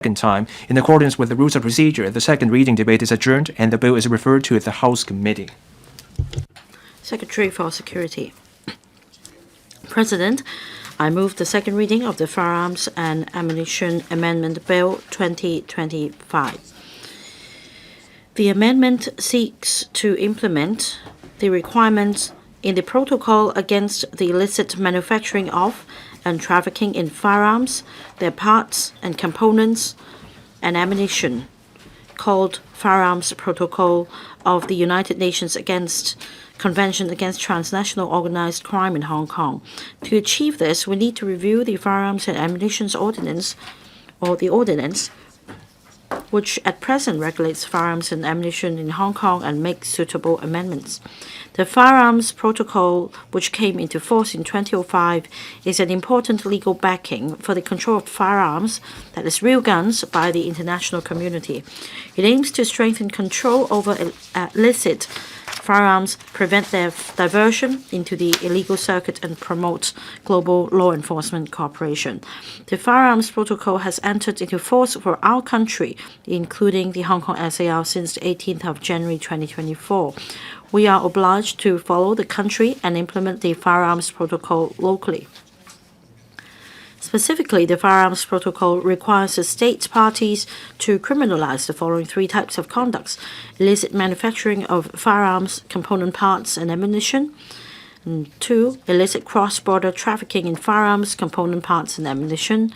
time. In accordance with the rules of procedure, the second reading debate is adjourned and the bill is referred to the House Committee. Secretary for Security. President, I move the second reading of the Firearms and Ammunition Amendment Bill 2025. The amendment seeks to implement the requirements in the Protocol against the illicit manufacturing of and trafficking in firearms, their parts and components, and ammunition, called Firearms Protocol of the United Nations Convention Against Transnational Organized Crime in Hong Kong. To achieve this, we need to review the Firearms and Ammunition Ordinance, or the Ordinance, which at present regulates firearms and ammunition in Hong Kong, and make suitable amendments. The Firearms Protocol, which came into force in 2005, is an important legal backing for the control of firearms, that is, real guns, by the international community. It aims to strengthen control over illicit firearms, prevent their diversion into the illegal circuit, and promote global law enforcement cooperation. The Firearms Protocol has entered into force for our country, including the Hong Kong SAR, since the 18th of January 2024. We are obliged to follow the country and implement the Firearms Protocol locally. Specifically, the Firearms Protocol requires the state parties to criminalize the following three types of conducts: illicit manufacturing of firearms, component parts, and ammunition; and 2, illicit cross-border trafficking in firearms, component parts, and ammunition;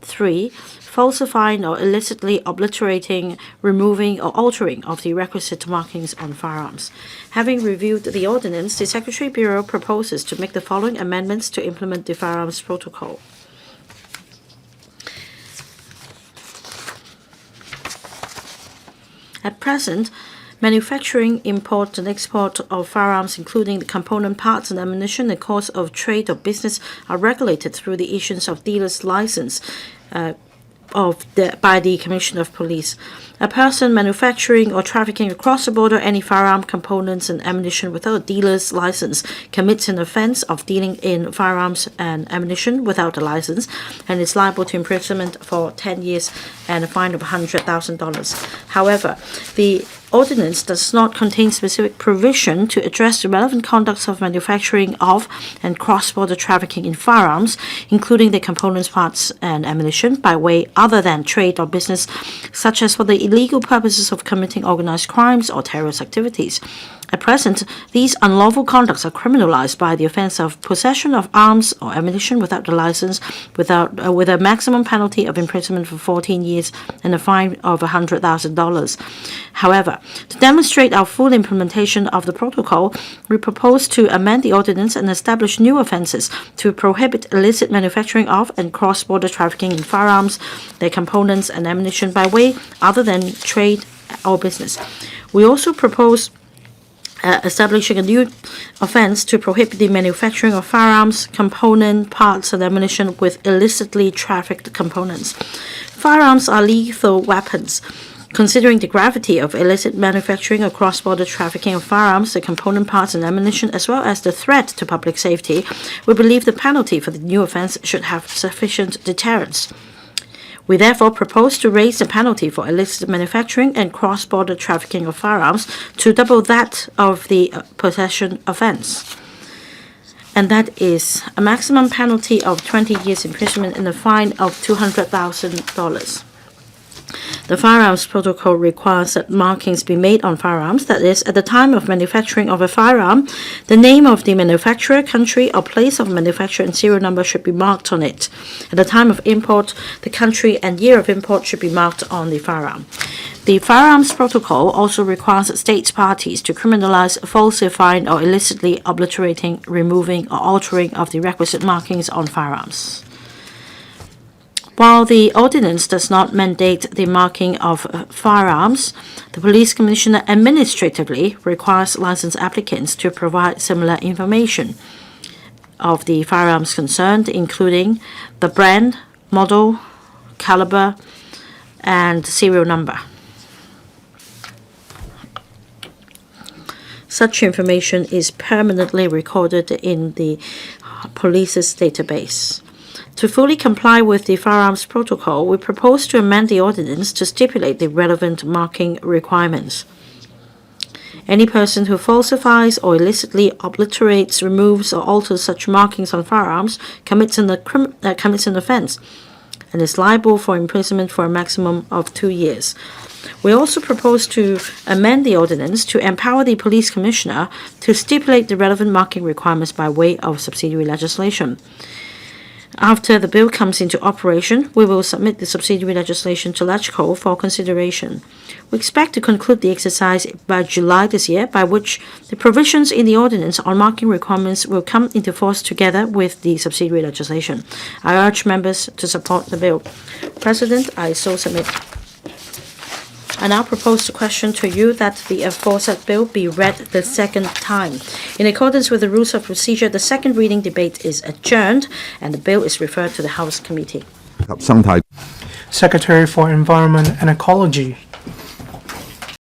3, falsifying or illicitly obliterating, removing, or altering of the requisite markings on firearms. Having reviewed the ordinance, the Secretary Bureau proposes to make the following amendments to implement the Firearms Protocol. At present, manufacturing, import, and export of firearms, including the component parts and ammunition, the course of trade or business, are regulated through the issuance of dealer's license by the Commissioner of Police. A person manufacturing or trafficking across the border any firearm components and ammunition without a dealer's license commits an offense of dealing in firearms and ammunition without a license, and is liable to imprisonment for 10 years and a fine of $100,000. However, the ordinance does not contain specific provision to address the relevant conducts of manufacturing of and cross-border trafficking in firearms, including the components, parts, and ammunition, by way other than trade or business, such as for the illegal purposes of committing organized crimes or terrorist activities. At present, these unlawful conducts are criminalized by the offense of possession of arms or ammunition without a license, with a maximum penalty of imprisonment for 14 years and a fine of $100,000. However, to demonstrate our full implementation of the protocol, we propose to amend the ordinance and establish new offenses to prohibit illicit manufacturing of and cross-border trafficking in firearms, their components, and ammunition by way other than trade or business. We also propose establishing a new offense to prohibit the manufacturing of firearms, component parts, and ammunition with illicitly trafficked components. Firearms are lethal weapons. Considering the gravity of illicit manufacturing or cross-border trafficking of firearms, the component parts, and ammunition, as well as the threat to public safety, we believe the penalty for the new offense should have sufficient deterrence. We therefore propose to raise the penalty for illicit manufacturing and cross-border trafficking of firearms to double that of the possession offense, and that is a maximum penalty of 20 years imprisonment and a fine of $200,000. The Firearms Protocol requires that markings be made on firearms, that is, at the time of manufacturing of a firearm, the name of the manufacturer, country, or place of manufacture and serial number should be marked on it. At the time of import, the country and year of import should be marked on the firearm. The Firearms Protocol also requires state parties to criminalize falsifying or illicitly obliterating, removing, or altering of the requisite markings on firearms. While the ordinance does not mandate the marking of firearms, the Police Commissioner administratively requires license applicants to provide similar information of the firearms concerned, including the brand, model, caliber, and serial number. Such information is permanently recorded in the police's database. To fully comply with the Firearms Protocol, we propose to amend the ordinance to stipulate the relevant marking requirements. Any person who falsifies or illicitly obliterates, removes, or alters such markings on firearms commits an offense and is liable for imprisonment for a maximum of 2 years. We also propose to amend the ordinance to empower the police commissioner to stipulate the relevant marking requirements by way of subsidiary legislation. After the bill comes into operation, we will submit the subsidiary legislation to LegCo for consideration. We expect to conclude the exercise by July this year, by which the provisions in the ordinance on marking requirements will come into force together with the subsidiary legislation. I urge members to support the bill. President, I so submit. I now propose the question to you that the aforesaid bill be read the second time. In accordance with the rules of procedure, the second reading debate is adjourned and the bill is referred to the House Committee. Secretary for Environment and Ecology.